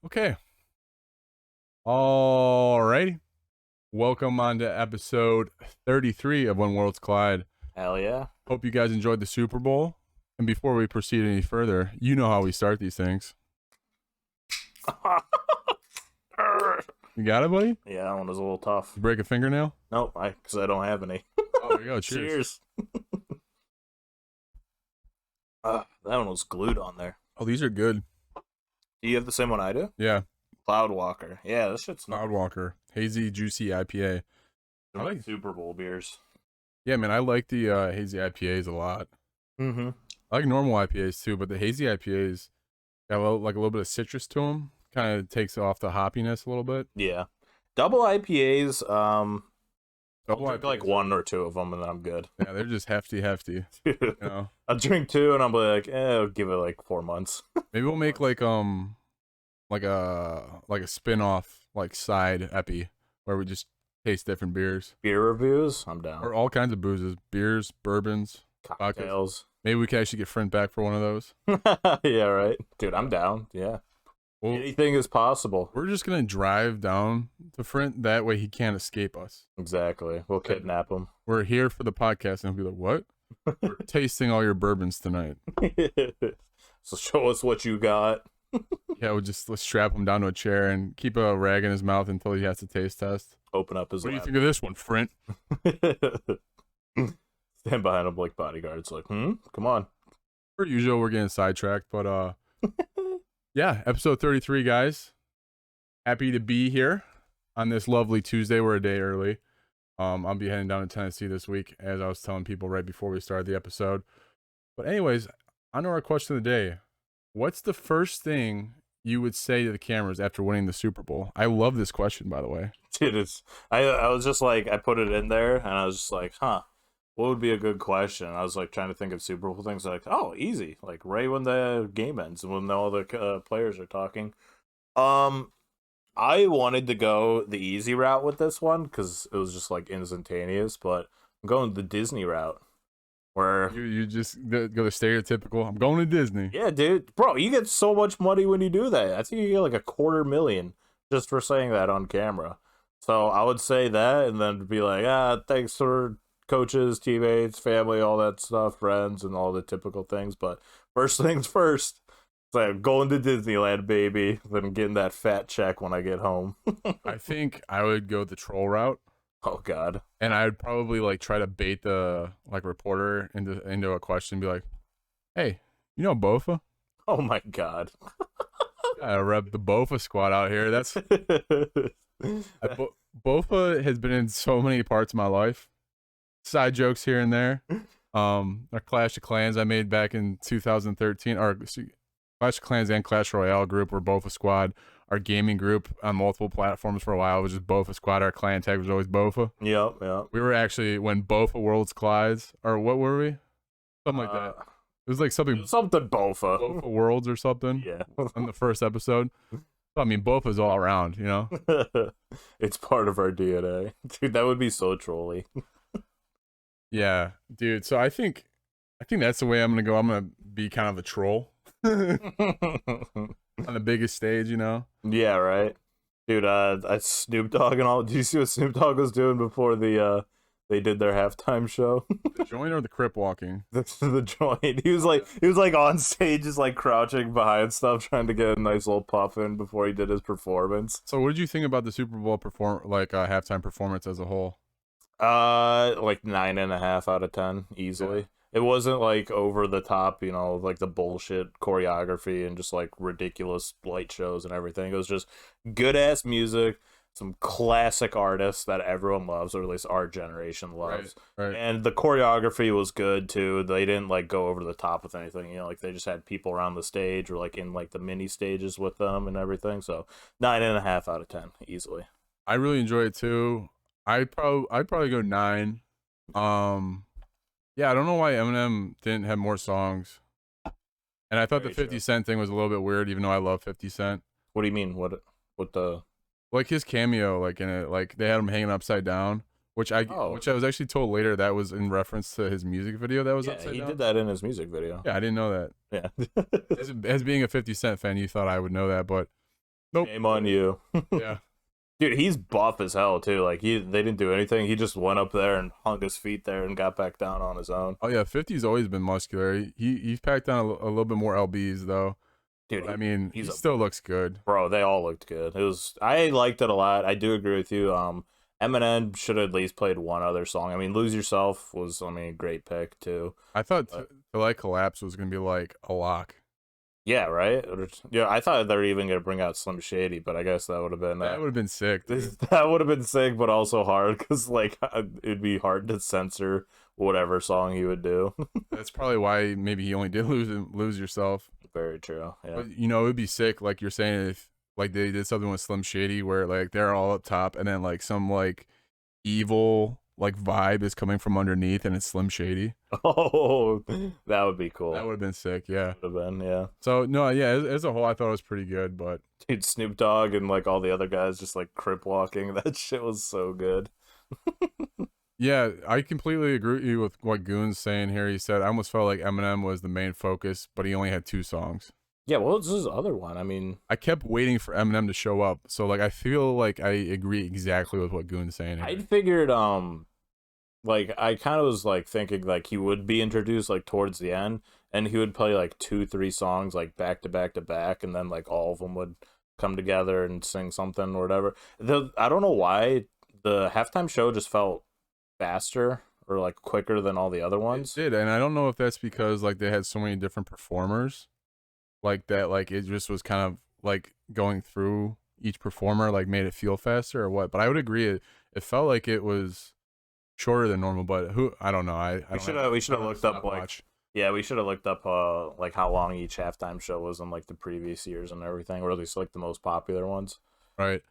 Okay. All righty. Welcome on to episode 33 of When Worlds Collide. Hell yeah. Hope you guys enjoyed the Super Bowl. And before we proceed any further, you know how we start these things. You got it, buddy? Yeah, that one was a little tough. You break a fingernail? Nope, because I don't have any. Oh, there you go. Cheers. That one was glued on there. Oh, these are good. Do you have the same one I do? Yeah. Cloudwalker. Yeah, this shit's not Cloudwalker. Hazy, juicy IPA. I like Super Bowl beers. Yeah, man, I like the hazy IPAs a lot. Mm-hmm. I like normal IPAs too, but the hazy IPAs got a little bit of citrus to them. Kind of takes off the hoppiness a little bit. Yeah. Double IPAs, Double I'll drink like one or two of them and then I'm good. Yeah, they're just hefty. You know? I'll drink two and I'll be like, I'll give it like 4 months. Maybe we'll make like a spin-off like side epi where we just taste different beers. Beer reviews? I'm down. Or all kinds of boozes. Beers, bourbons, cocktails. Maybe we can actually get Friend back for one of those. Yeah, right. Dude, I'm down. Yeah. Well, anything is possible. We're just gonna drive down to Front. That way he can't escape us. Exactly. We'll kidnap him. We're here for the podcast, and he'll be like, "What? We're tasting all your bourbons tonight." So show us what you got. Yeah, let's strap him down to a chair and keep a rag in his mouth until he has to taste test. Open up his. What do you think of this one, Front? Stand behind him like bodyguards. Like, come on. Per usual, we're getting sidetracked, but yeah, episode 33, guys. Happy to be here on this lovely Tuesday. We're a day early. I'll be heading down to Tennessee this week, as I was telling people right before we started the episode. But anyways, on to our question of the day. What's the first thing you would say to the cameras after winning the Super Bowl? I love this question, by the way. Dude, I was just like, I put it in there, and I was just like, what would be a good question? I was like trying to think of Super Bowl things. Like, oh, easy. Like right when the game ends and when all the players are talking. I wanted to go the easy route with this one because it was just like instantaneous, but I'm going the Disney route. Where you just go the stereotypical, I'm going to Disney. Yeah, dude. Bro, you get so much money when you do that. I think you get like $250,000 just for saying that on camera. So I would say that and then be like, thanks for coaches, teammates, family, all that stuff, friends, and all the typical things. But first things first, it's like I'm going to Disneyland, baby. Then getting that fat check when I get home. I think I would go the troll route. Oh God! And I'd probably like try to bait the like reporter into a question, be like, "Hey, you know Bofa?" Oh my God! Gotta rep the Bofa squad out here. That's Bofa has been in so many parts of my life. Side jokes here and there. Our Clash of Clans I made back in 2013, or Clash of Clans and Clash Royale group were Bofa squad. Our gaming group on multiple platforms for a while was just Bofa Squad. Our clan tag was always Bofa. Yep. We were actually, when Bofa Worlds Collides, or what were we? Something like that. It was like something Bofa. Bofa Worlds or something. Yeah. On the first episode. I mean, Bofa's all around, you know? It's part of our DNA. Dude, that would be so trolly. Yeah, dude. So I think that's the way I'm going to go. I'm going to be kind of a troll. On the biggest stage, you know? Yeah, right. Dude, Snoop Dogg and all. Did you see what Snoop Dogg was doing before they did their halftime show? The joint or the crip walking? The joint. He was like on stage, just like crouching behind stuff, trying to get a nice little puff in before he did his performance. So, what did you think about the Super Bowl halftime performance as a whole? Like 9.5 out of 10, easily. Yeah. It wasn't like over the top, you know, like the bullshit choreography and just like ridiculous light shows and everything. It was just good ass music, some classic artists that everyone loves, or at least our generation loves. Right. And the choreography was good too. They didn't like go over the top with anything, you know, like they just had people around the stage or like in like the mini stages with them and everything. So 9.5 out of 10, easily. I really enjoy it too. I'd probably go 9. Yeah, I don't know why Eminem didn't have more songs. And I thought the 50 Cent thing was a little bit weird, even though I love 50 Cent. What do you mean? What the? Like his cameo, like in it, like they had him hanging upside down, which I was actually told later that was in reference to his music video that was upside down. Yeah, he did that in his music video. Yeah, I didn't know that. Yeah. As being a 50 Cent fan, you thought I would know that, but Nope. Shame on you. Yeah. Dude, he's buff as hell too. Like they didn't do anything. He just went up there and hung his feet there and got back down on his own. Oh yeah, 50's always been muscular. He's packed on a little bit more lbs though. Dude, I mean, he's he a still looks good. bro. They all looked good. I liked it a lot. I do agree with you. Eminem should have at least played one other song. I mean, Lose Yourself was, a great pick too. I thought But, to like collapse was gonna be like a lock. yeah, right. Yeah, I thought they were even gonna bring out Slim Shady, but I guess that would have been That would have been sick. Dude. that would have been sick, but also hard because like it'd be hard to censor whatever song he would do. That's probably why maybe he only did lose yourself. Very true. Yeah. But it would be sick, like you're saying, if like they did something with Slim Shady where like they're all up top and then like some like evil like vibe is coming from underneath and it's Slim Shady. Oh, that would be cool. That would have been sick, yeah. Would have been, yeah. So no, yeah, as a whole, I thought it was pretty good, but Dude, Snoop Dogg and like all the other guys just like crip walking. That shit was so good. yeah, I completely agree with what Goon's saying here. He said I almost felt like Eminem was the main focus, but he only had 2 songs. Yeah, well, this is other one. I mean, I kept waiting for Eminem to show up, so like I feel like I agree exactly with what Goon's saying here. I figured like I kind of was like thinking like he would be introduced like towards the end and he would play like 2-3 songs like back to back to back and then like all of them would come together and sing something or whatever. I don't know why the halftime show just felt faster or like quicker than all the other ones. It did, and I don't know if that's because like they had so many different performers like that, like it just was kind of like going through each performer like made it feel faster or what. But I would agree it felt like it was shorter than normal, but I don't know. We should have looked up like yeah, we should have looked up like how long each halftime show was in like the previous years and everything, or at least like the most popular ones. Right.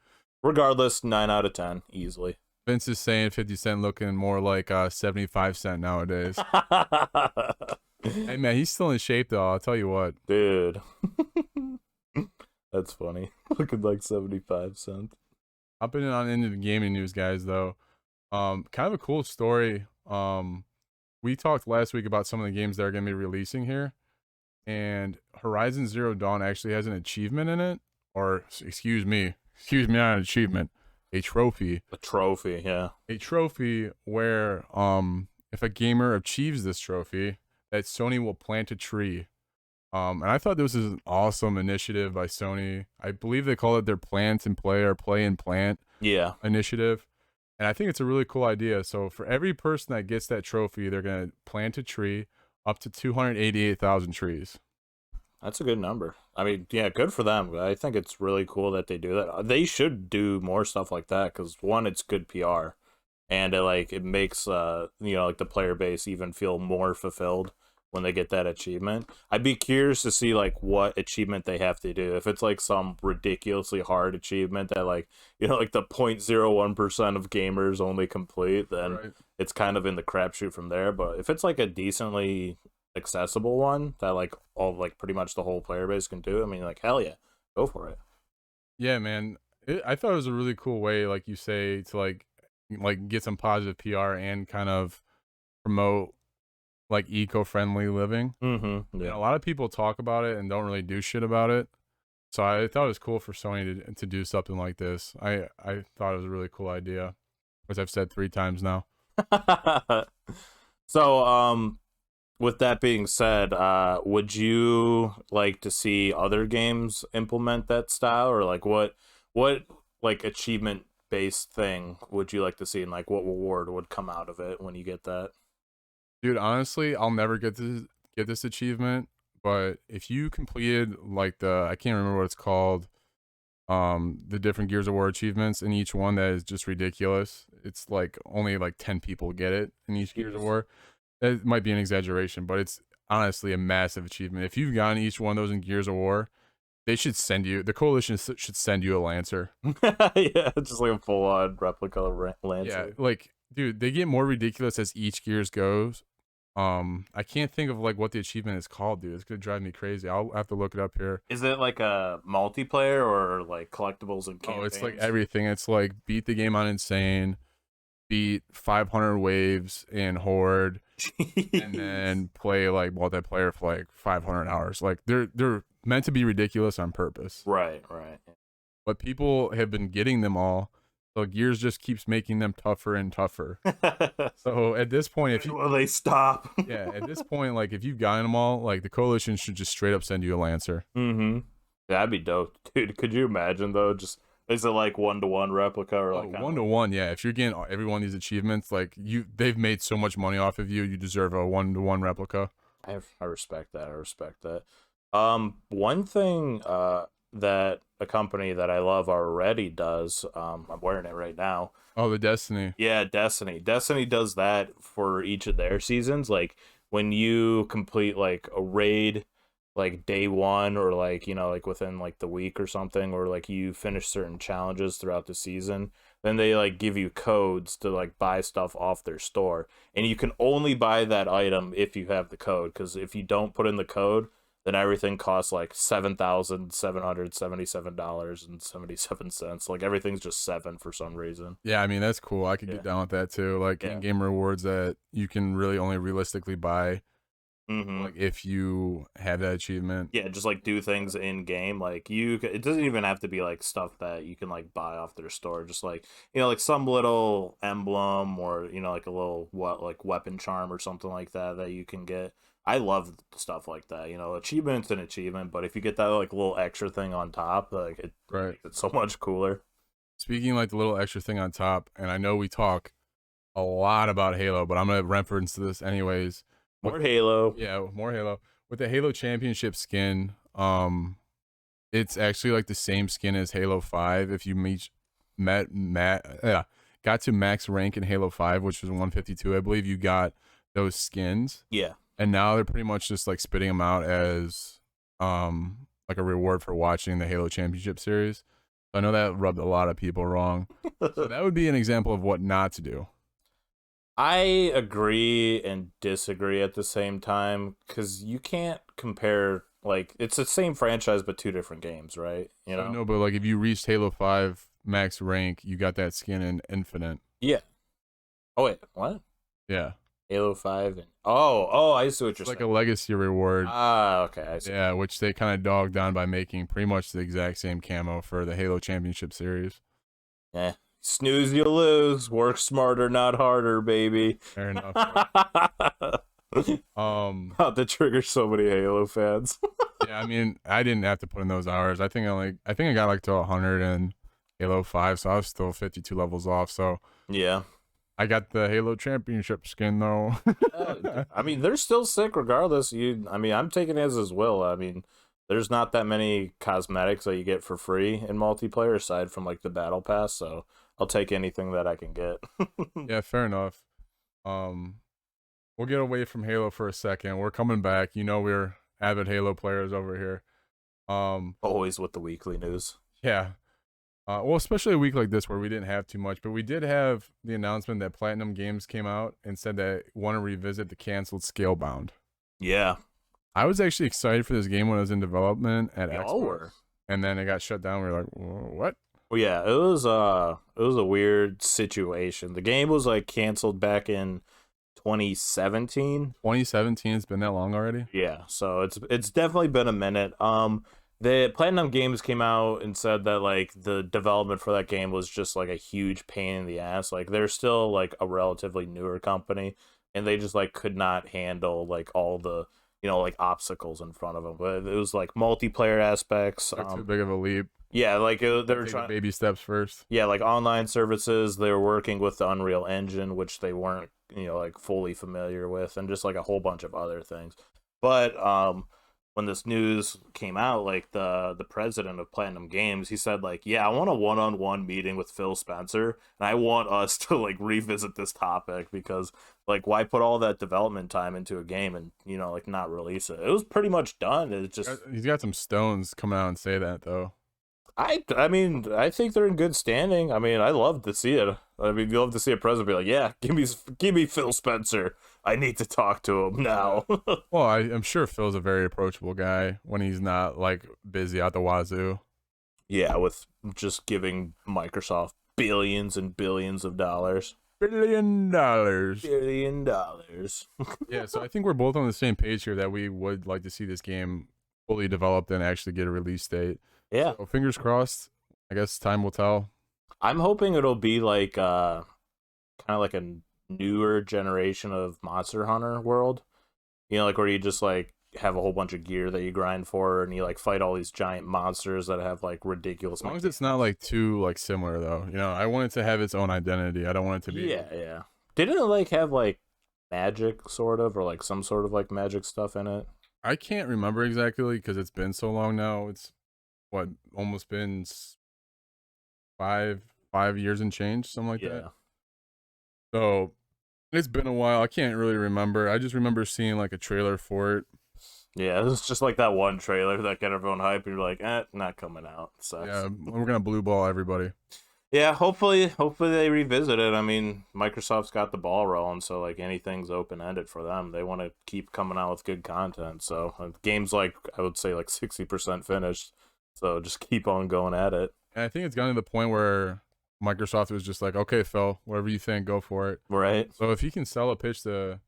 Regardless, 9 out of 10 easily. Vince is saying 50 Cent looking more like 75 Cent nowadays. Hey man, he's still in shape though. I'll tell you what, dude. That's funny. Looking like 75 Cent. Hopping on into the gaming news, guys. Though, kind of a cool story. We talked last week about some of the games that are going to be releasing here, and Horizon Zero Dawn actually has an achievement in it, or excuse me, not an achievement, a trophy. A trophy, yeah. A trophy where, if a gamer achieves this trophy, that Sony will plant a tree. And I thought this was an awesome initiative by Sony. I believe they call it their Plant and Play or Play and Plant initiative. And I think it's a really cool idea. So for every person that gets that trophy, they're going to plant a tree up to 288,000 trees. That's a good number. I mean, yeah, good for them. I think it's really cool that they do that. They should do more stuff like that because one, it's good PR. And it makes like the player base even feel more fulfilled when they get that achievement. I'd be curious to see like what achievement they have to do. If it's like some ridiculously hard achievement that like the 0.01% of gamers only complete, then it's kind of in the crapshoot from there. But if it's like a decently accessible one that like all like pretty much the whole player base can do, I mean, like hell yeah, go for it. Yeah, man. I thought it was a really cool way, like you say, to like get some positive PR and kind of promote like eco-friendly living. Mm-hmm. Yeah. A lot of people talk about it and don't really do shit about it. So I thought it was cool for Sony to do something like this. I thought it was a really cool idea, as I've said 3 times now. So, with that being said, would you like to see other games implement that style, or like what like achievement based thing would you like to see, and like what reward would come out of it when you get that? Dude, honestly, I'll never get this achievement, but if you completed like I can't remember what it's called, the different Gears of War achievements, and each one that is just ridiculous. It's like only like 10 people get it in each Gears of War. It might be an exaggeration, but it's honestly a massive achievement. If you've gotten each one of those in Gears of War, they should send you, the coalition should send you a Lancer. Yeah, just like a full-on replica Lancer. Yeah, like, dude, they get more ridiculous as each Gears goes. I can't think of like what the achievement is called, dude. It's gonna drive me crazy. I'll have to look it up here. Is it like a multiplayer or like collectibles and campaigns? Oh, it's like everything. It's like beat the game on Insane, beat 500 waves in Horde, Jeez. and then play like multiplayer for like 500 hours. Like they're meant to be ridiculous on purpose. Right. but people have been getting them all. So Gears just keeps making them tougher and tougher. So at this point, if you will they stop? yeah, at this point, like if you've gotten them all, like the coalition should just straight up send you a Lancer. Mm-hmm. That'd be dope, dude. Could you imagine though? Just is it like 1-to-1 replica or like 1-to-1? Yeah, if you're getting every one of these achievements, like they've made so much money off of you. You deserve a 1-to-1 replica. I respect that. I respect that. One thing that a company that I love already does, I'm wearing it right now. Oh, the Destiny. Yeah, Destiny. Destiny does that for each of their seasons. Like when you complete like a raid, like day one, or like, you know, like within like the week or something, or like you finish certain challenges throughout the season, then they like give you codes to like buy stuff off their store. And you can only buy that item if you have the code, because if you don't put in the code, then everything costs like $7,777.77. Like everything's just 7 for some reason. Yeah, I mean that's cool. I could get down with that too. Like in-game rewards that you can really only realistically buy, like if you have that achievement. Yeah, just like do things in game. Like it doesn't even have to be like stuff that you can like buy off their store. Just like, you know, like some little emblem, or, you know, like a little like weapon charm or something like that you can get. I love stuff like that. You know, achievement's an achievement, but if you get that like little extra thing on top, like it's so much cooler. Speaking like the little extra thing on top, and I know we talk a lot about Halo, but I'm gonna reference to this anyways. More Halo. Yeah, more Halo. With the Halo Championship skin, it's actually like the same skin as Halo 5. If you got to max rank in Halo 5, which was 152, I believe you got those skins. Yeah. And now they're pretty much just like spitting them out as like a reward for watching the Halo Championship series. I know that rubbed a lot of people wrong. So that would be an example of what not to do. I agree and disagree at the same time, because you can't compare, like, it's the same franchise but 2 different games, right? You know? No, but like if you reached Halo 5 max rank, you got that skin in Infinite. Yeah. Oh wait, what? Yeah. Halo 5 and I see what you're saying. Like a legacy reward. Okay, I see. Yeah, which they kind of dogged on by making pretty much the exact same camo for the Halo Championship series. Yeah. Snooze, you lose. Work smarter, not harder, baby. Fair enough. Not to trigger so many Halo fans. Yeah, I mean, I didn't have to put in those hours. I think I got like to 100 in Halo 5, so I was still 52 levels off. So yeah, I got the Halo Championship skin though. I mean, they're still sick regardless. I'm taking it as will. I mean, there's not that many cosmetics that you get for free in multiplayer aside from like the battle pass, so I'll take anything that I can get. Yeah, fair enough. We'll get away from Halo for a second. We're coming back. You know, we're avid Halo players over here. Always with the weekly news. Yeah. Well, especially a week like this where we didn't have too much, but we did have the announcement that Platinum Games came out and said they want to revisit the canceled Scalebound. Yeah. I was actually excited for this game when it was in development at Xbox, and then it got shut down. We were like, what? Well, yeah, it was a weird situation. The game was like canceled back in 2017. 2017, it's been that long already? Yeah, so it's definitely been a minute. The Platinum Games came out and said that like the development for that game was just like a huge pain in the ass. Like they're still like a relatively newer company, and they just like could not handle like all the, you know, like obstacles in front of them. But it was like multiplayer aspects. Too big of a leap. Yeah, like they were trying baby steps first. Yeah, like online services. They were working with the Unreal Engine, which they weren't, you know, like fully familiar with, and just like a whole bunch of other things. But when this news came out, like the president of Platinum Games, he said like, yeah, I want a one-on-one meeting with Phil Spencer, and I want us to like revisit this topic, because like why put all that development time into a game and, you know, like not release it? It was pretty much done. It's just he's got some stones coming out and say that though. I mean, I think they're in good standing. I mean, I love to see it. I mean, you love to see a president be like, yeah, give me Phil Spencer. I need to talk to him now. Well, I'm sure Phil's a very approachable guy when he's not like busy out the wazoo. Yeah, with just giving Microsoft billions and billions of dollars. $1 billion. $1 billion. Yeah, so I think we're both on the same page here that we would like to see this game fully developed and actually get a release date. Yeah. So fingers crossed I guess time will tell. I'm hoping it'll be like kind of like a newer generation of Monster Hunter world. You know, like where you just like have a whole bunch of gear that you grind for, and you like fight all these giant monsters that have like ridiculous. As long as it's not like too like similar though. You know, I want it to have its own identity. I don't want it to be. Yeah, yeah. Didn't it like have like magic sort of, or like some sort of like magic stuff in it? I can't remember exactly because it's been so long now. It's what almost been 5 years and change, something like that. Yeah. So it's been a while. I can't really remember. I just remember seeing like a trailer for it. Yeah, it's just like that one trailer that got everyone hyped, and you're like, not coming out. Sucks. Yeah, we're gonna blue ball everybody. Yeah, hopefully they revisit it. I mean, Microsoft's got the ball rolling, so like anything's open ended for them. They want to keep coming out with good content. So games like I would say like 60% finished. So just keep on going at it. And I think it's gotten to the point where Microsoft was just like, okay, Phil, whatever you think, go for it. Right. So if he can sell a pitch to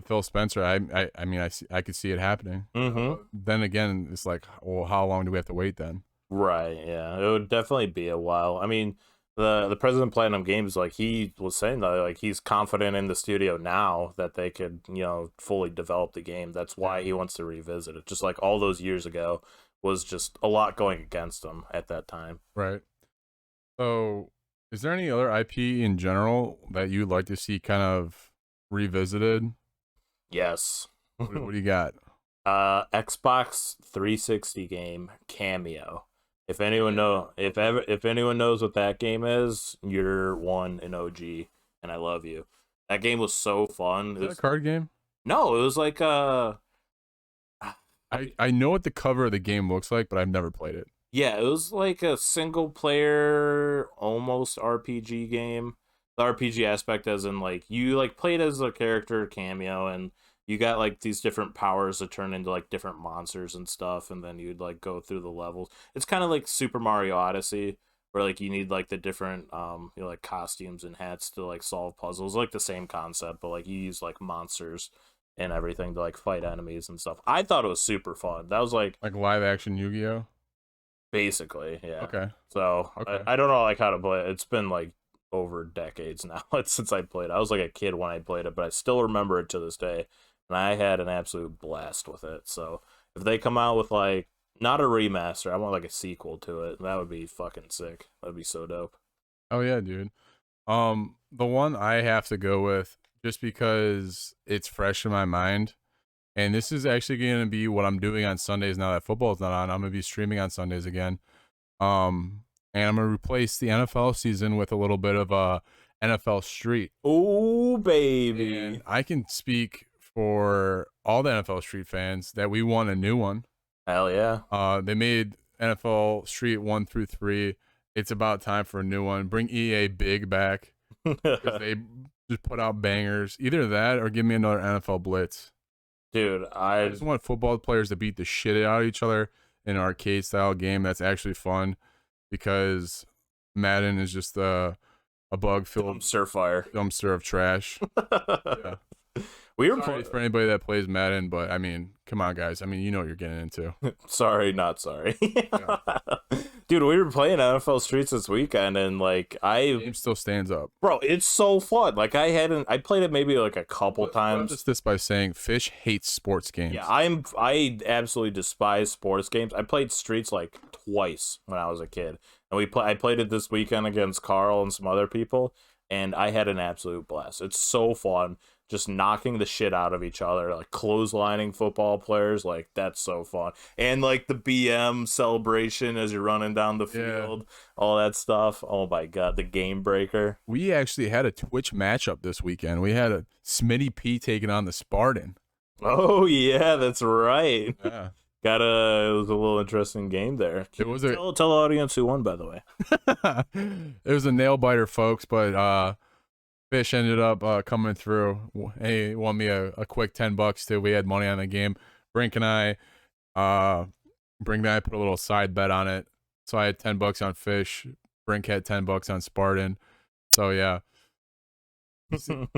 Phil Spencer, I mean, I could see it happening. Mm-hmm. Then again, it's like, well, how long do we have to wait then? Right. Yeah, it would definitely be a while. I mean, the president of Platinum Games, like he was saying that like he's confident in the studio now that they could fully develop the game. That's why he wants to revisit it. Just like all those years ago was just a lot going against him at that time. Right. So, is there any other IP in general that you'd like to see kind of revisited? Yes. What do you got? Xbox 360 game Cameo. If anyone knows what that game is, you're one in OG, and I love you. That game was so fun. Is that a card game? No, it was like I know what the cover of the game looks like, but I've never played it. yeah, it was like a single player almost RPG game. The RPG aspect as in like you like played as a character Cameo, and you got like these different powers that turn into like different monsters and stuff, and then you'd like go through the levels. It's kind of like Super Mario Odyssey, where like you need like the different like costumes and hats to like solve puzzles. Like the same concept, but like you use like monsters and everything to like fight enemies and stuff. I thought it was super fun. That was like live action Yu-Gi-Oh. basically, yeah. Okay. So Okay. I don't know like how to play it. It's been like over decades now since I played it. I was like a kid when I played it, but I still remember it to this day. And I had an absolute blast with it. So if they come out with like not a remaster, I want like a sequel to it. That would be fucking sick. That'd be so dope. Oh yeah, dude. The one I have to go with just because it's fresh in my mind, and this is actually going to be what I'm doing on Sundays now that football's not on. I'm going to be streaming on Sundays again. And I'm going to replace the NFL season with a little bit of a NFL Street. Oh baby. And I can speak for all the NFL Street fans that we want a new one. Hell yeah. They made NFL Street 1 through 3. It's about time for a new one. Bring EA Big back. Because they just put out bangers. Either that or give me another NFL Blitz. Dude, I just want football players to beat the shit out of each other in an arcade style game that's actually fun, because Madden is just a bug filled dumpster of trash. Yeah. We were sorry for anybody that plays Madden, but I mean, come on, guys. I mean, you know what you're getting into. Sorry, not sorry. Yeah. Dude, we were playing NFL Streets this weekend, and like the game still stands up, bro. It's so fun. Like I played it maybe like a couple times. Just this by saying Fish hates sports games. Yeah, I absolutely despise sports games. I played Streets like twice when I was a kid, and I played it this weekend against Carl and some other people, and I had an absolute blast. It's so fun. Just knocking the shit out of each other, like clotheslining football players, like that's so fun. And like the BM celebration as you're running down the field, all that stuff. Oh my god, the game breaker. We actually had a Twitch matchup this weekend. We had a Smitty P taking on the Spartan. Oh yeah, that's right. Yeah. It was a little interesting game there. Tell the audience who won, by the way. It was a nail biter, folks, but Fish ended up coming through. He won me a quick $10 too. We had money on the game. Brink and I put a little side bet on it. So I had $10 on Fish. Brink had $10 on Spartan. So yeah.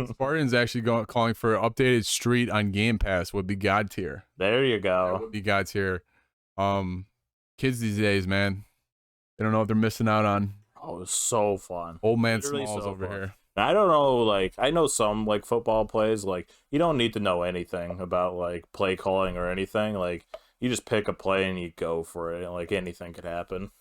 Spartan's actually calling for updated Street on Game Pass. Would be God tier. There you go. Would be God tier. Kids these days, man, They don't know what they're missing out on. Oh, it was so fun. Old man Literally Smalls so over fun. here. I don't know, like, I know some, like, football plays, like, you don't need to know anything about, like, play calling or anything. Like, you just pick a play and you go for it. Like, anything could happen.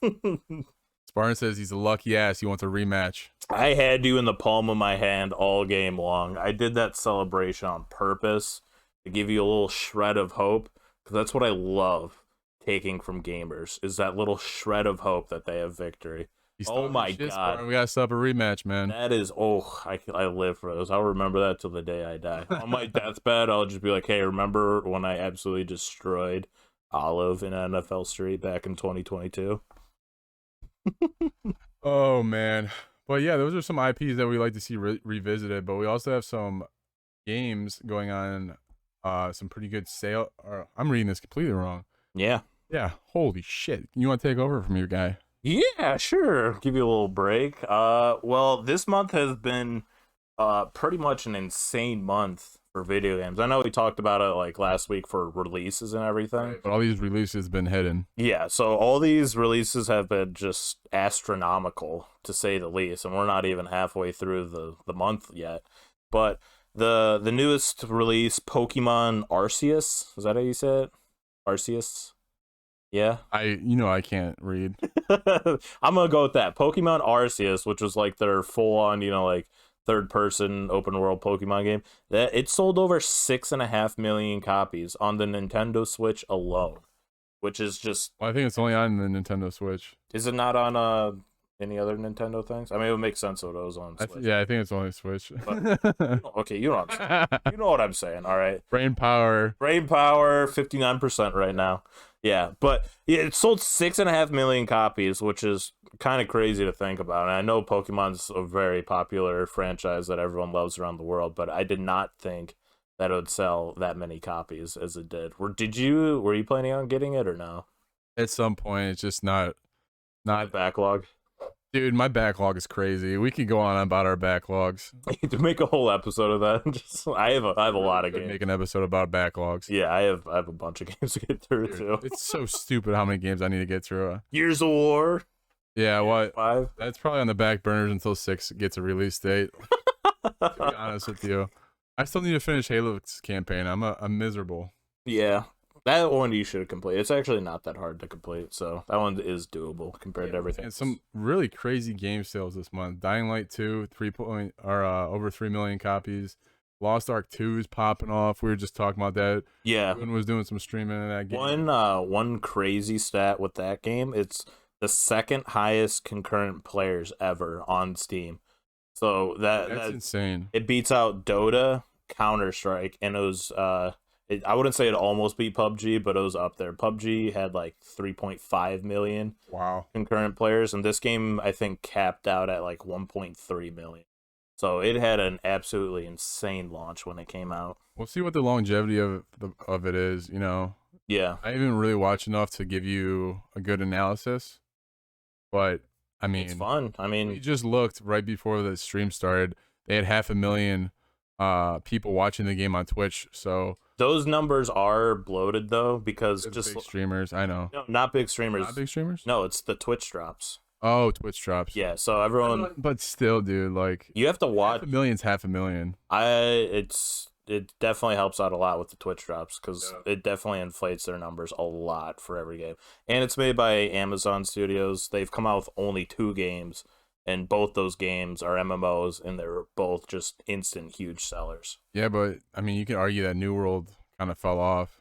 Spartan says he's a lucky ass. He wants a rematch. I had you in the palm of my hand all game long. I did that celebration on purpose to give you a little shred of hope, because that's what I love taking from gamers, is that little shred of hope that they have victory. Oh my God. Spartan. We got to set up a rematch, man. That is, I live for those. I'll remember that till the day I die. On my deathbed, I'll just be like, hey, remember when I absolutely destroyed Olive in NFL Street back in 2022? Oh, man. But yeah, those are some IPs that we like to see revisited. But we also have some games going on, some pretty good sale. I'm reading this completely wrong. Yeah. Yeah, holy shit. You want to take over from your guy? Yeah, sure. Give you a little break. Well, this month has been pretty much an insane month for video games. I know we talked about it like last week for releases and everything. Right, but all these releases been hidden. Yeah, so all these releases have been just astronomical, to say the least, and we're not even halfway through the month yet. But the newest release, Pokemon Arceus, is that how you say it? Arceus? Yeah. I can't read. I'm gonna go with that. Pokemon Arceus, which was like their full on, like third person open world Pokemon game, that it sold over 6.5 million copies on the Nintendo Switch alone, which is just. Well, I think it's only on the Nintendo Switch. Is it not on any other Nintendo things? I mean, it would make sense if it was on Switch. I think it's only Switch. Okay, you know what I'm saying. All right. Brain power, 59% right now. Yeah, but yeah, it sold 6.5 million copies, which is kind of crazy to think about. And I know Pokemon's a very popular franchise that everyone loves around the world, but I did not think that it would sell that many copies as it did. Were you planning on getting it or no? At some point, it's just not backlog. Dude, my backlog is crazy. We could go on about our backlogs. To make a whole episode of that. I have a lot of games. Make an episode about backlogs. Yeah, I have a bunch of games to get through. Dude, too. It's so stupid how many games I need to get through. Gears of War. Yeah, what? 5. That's probably on the back burners until 6 gets a release date. To be honest with you, I still need to finish Halo's campaign. I'm miserable. Yeah. That one you should complete. It's actually not that hard to complete, so that one is doable compared to everything. And some really crazy game sales this month. Dying Light 2, over 3 million copies. Lost Ark 2 is popping off. We were just talking about that. Yeah. Everyone was doing some streaming in that game. One crazy stat with that game, it's the second highest concurrent players ever on Steam. So that's insane. It beats out Dota, Counter-Strike, and it was I wouldn't say it almost beat PUBG, but it was up there. PUBG had like 3.5 million concurrent players, and this game I think capped out at like 1.3 million. So it had an absolutely insane launch when it came out. We'll see what the longevity of it is. Yeah, I haven't really watched enough to give you a good analysis, but I mean, it's fun. I mean, we just looked right before the stream started. They had 500,000 people watching the game on Twitch. So those numbers are bloated though, because just big streamers. I know. No, not big streamers. Not big streamers. No, it's the Twitch drops. Oh, Twitch drops. Yeah, so everyone. But still, dude, like you have to watch. 500,000's 500,000. It definitely helps out a lot with the Twitch drops, because it definitely inflates their numbers a lot for every game. And it's made by Amazon Studios. They've come out with only 2 games, and both those games are MMOs, and they're both just instant huge sellers. Yeah, but I mean, you can argue that New World kind of fell off.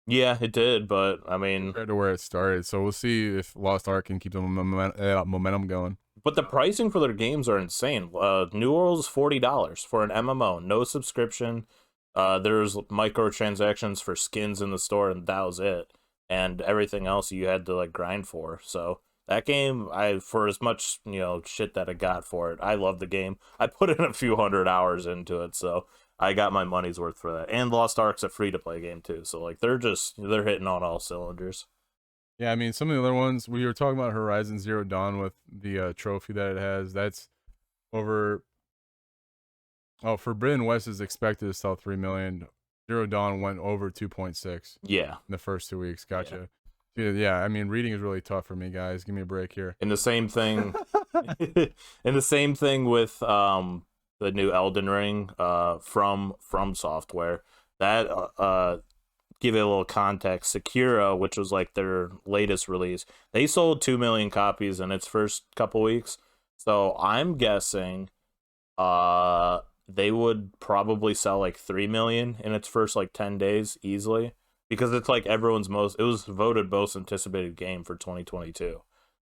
Yeah, it did, but I mean, compared to where it started. So we'll see if Lost Ark can keep the momentum going. But the pricing for their games are insane. New World's $40 for an MMO, no subscription. There's microtransactions for skins in the store, and that was it. And everything else you had to like grind for. So that game, for as much shit that I got for it, I love the game. I put in a few 100 hours into it, so I got my money's worth for that. And Lost Ark's a free-to-play game, too. So, like, they're hitting on all cylinders. Yeah, I mean, some of the other ones, we were talking about Horizon Zero Dawn with the trophy that it has. That's over... Oh, Forbidden West is expected to sell 3 million. Zero Dawn went over 2.6. Yeah. In the first 2 weeks. Gotcha. Yeah, I mean, reading is really tough for me, guys. Give me a break here. And the same thing, and the same thing with the new Elden Ring from Software. That give it a little context. Sekiro, which was like their latest release, they sold 2 million copies in its first couple weeks. So I'm guessing they would probably sell like 3 million in its first like 10 days easily, because it's like it was voted most anticipated game for 2022.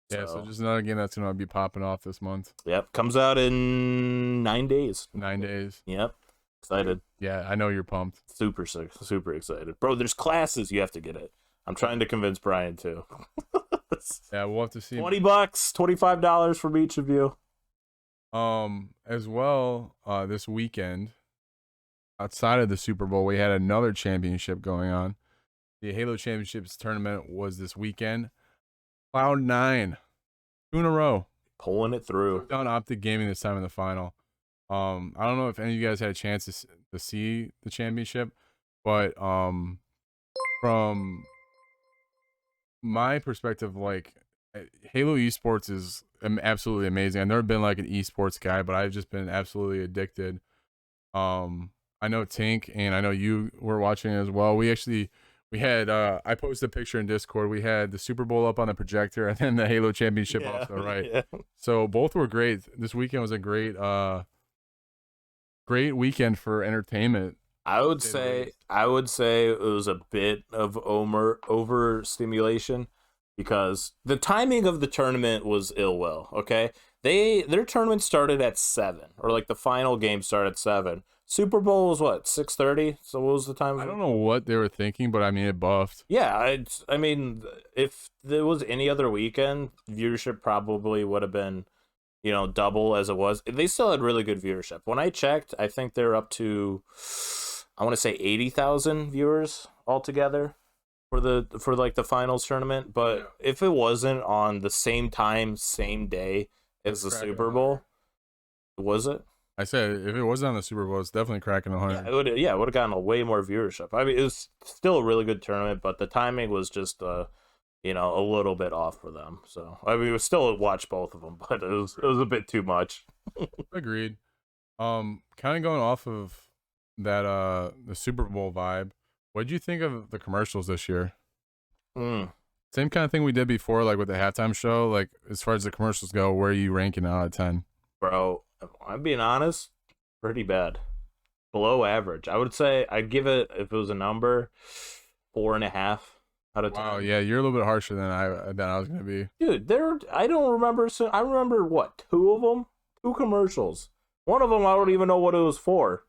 Yeah, so just another game that's gonna be popping off this month. Yep, comes out in 9 days. 9 days. Yep, excited. Yeah, I know you're pumped. Super excited, bro. There's classes, you have to get it. I'm trying to convince Brian too. Yeah, we'll have to see. $20, $25 from each of you. As well, this weekend, outside of the Super Bowl, we had another championship going on. The Halo Championships tournament was this weekend. Cloud9, 2 in a row, pulling it through. Down Optic Gaming this time in the final. I don't know if any of you guys had a chance to see the championship, but from my perspective, like, Halo esports is absolutely amazing. I've never been like an esports guy, but I've just been absolutely addicted. I know Tink and I know you were watching as well. We had I posted a picture in Discord. We had the Super Bowl up on the projector and then the Halo Championship off to the right. Yeah. So both were great. This weekend was a great weekend for entertainment. I would say it was a bit of overstimulation, because the timing of the tournament was ill will, okay? Their tournament started at 7, or like the final game started at 7. Super Bowl was what, 6:30? So what was the time? I don't know what they were thinking, but I mean, it buffed. Yeah, I mean, if there was any other weekend, viewership probably would have been, double as it was. They still had really good viewership. When I checked, I think they're up to, I want to say 80,000 viewers altogether for the finals tournament. But if it wasn't on the same time, same day as the Super Bowl, was it? I said if it wasn't on the Super Bowl, it's definitely cracking 100. Yeah, it would have gotten a way more viewership. I mean, it was still a really good tournament, but the timing was just a little bit off for them. So I mean, we still watch both of them, but it was a bit too much. Agreed. Kind of going off of that the Super Bowl vibe, what did you think of the commercials this year? Same kind of thing we did before, like with the halftime show. Like, as far as the commercials go, where are you ranking out of 10? Bro, if I'm being honest, pretty bad. Below average. I would say I'd give it, if it was a number, 4.5 out of 10. Wow, yeah, you're a little bit harsher than I was gonna be. Dude, I don't remember. I remember what, 2 of them, 2 commercials. One of them I don't even know what it was for.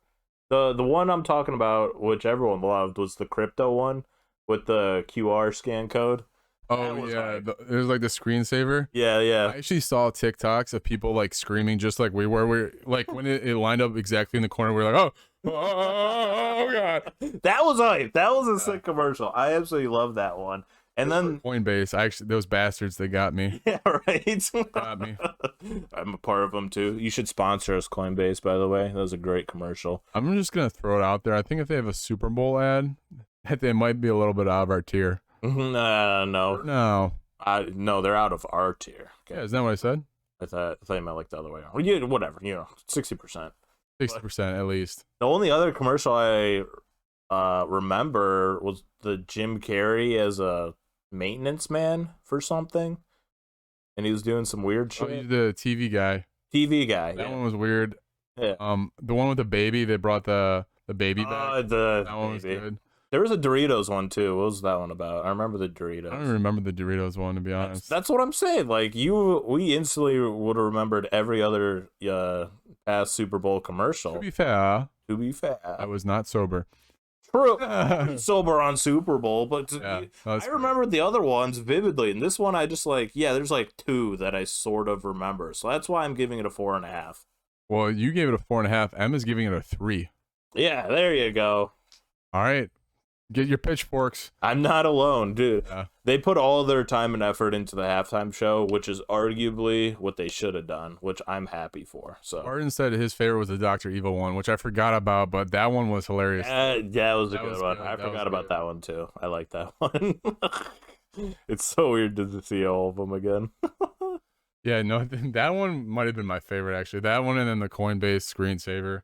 The one I'm talking about, which everyone loved, was the crypto one with the QR scan code. Oh yeah, it was like the screensaver. Yeah. I actually saw TikToks of people like screaming, just like we were. We're like when it lined up exactly in the corner, we were like, oh god. That was hype. That was a sick commercial. I absolutely love that one. And then Coinbase, those bastards, they got me. Yeah, right. Got me. I'm a part of them too. You should sponsor us, Coinbase. By the way, that was a great commercial. I'm just gonna throw it out there. I think if they have a Super Bowl ad, that they might be a little bit out of our tier. No. No, they're out of our tier. Okay. Yeah, isn't that what I said? I thought you meant like the other way around. Well, yeah, whatever. 60%. 60% at least. The only other commercial I remember was the Jim Carrey as a maintenance man for something, and he was doing some weird shit. Oh, he's the TV guy. That one was weird. Yeah. The one with the baby, they brought the baby back. That one was good. There was a Doritos one too. What was that one about? I remember the Doritos. I don't even remember the Doritos one, to be honest. That's what I'm saying. Like we instantly would have remembered every other past Super Bowl commercial. To be fair, I was not sober. True. Sober on Super Bowl, but I remember the other ones vividly, and this one I just there's like 2 that I sort of remember, so that's why I'm giving it a 4.5. Well, you gave it a 4.5. Emma's giving it a 3. Yeah, there you go. All right, get your pitchforks. I'm not alone, dude. Yeah. They put all their time and effort into the halftime show, which is arguably what they should have done, which I'm happy for. So Martin said his favorite was the Dr. Evil one, which I forgot about, but that one was hilarious. Yeah, it was a good one. I forgot about that one too. I like that one. It's so weird to see all of them again. Yeah, no, that one might have been my favorite actually. That one and then the Coinbase screensaver.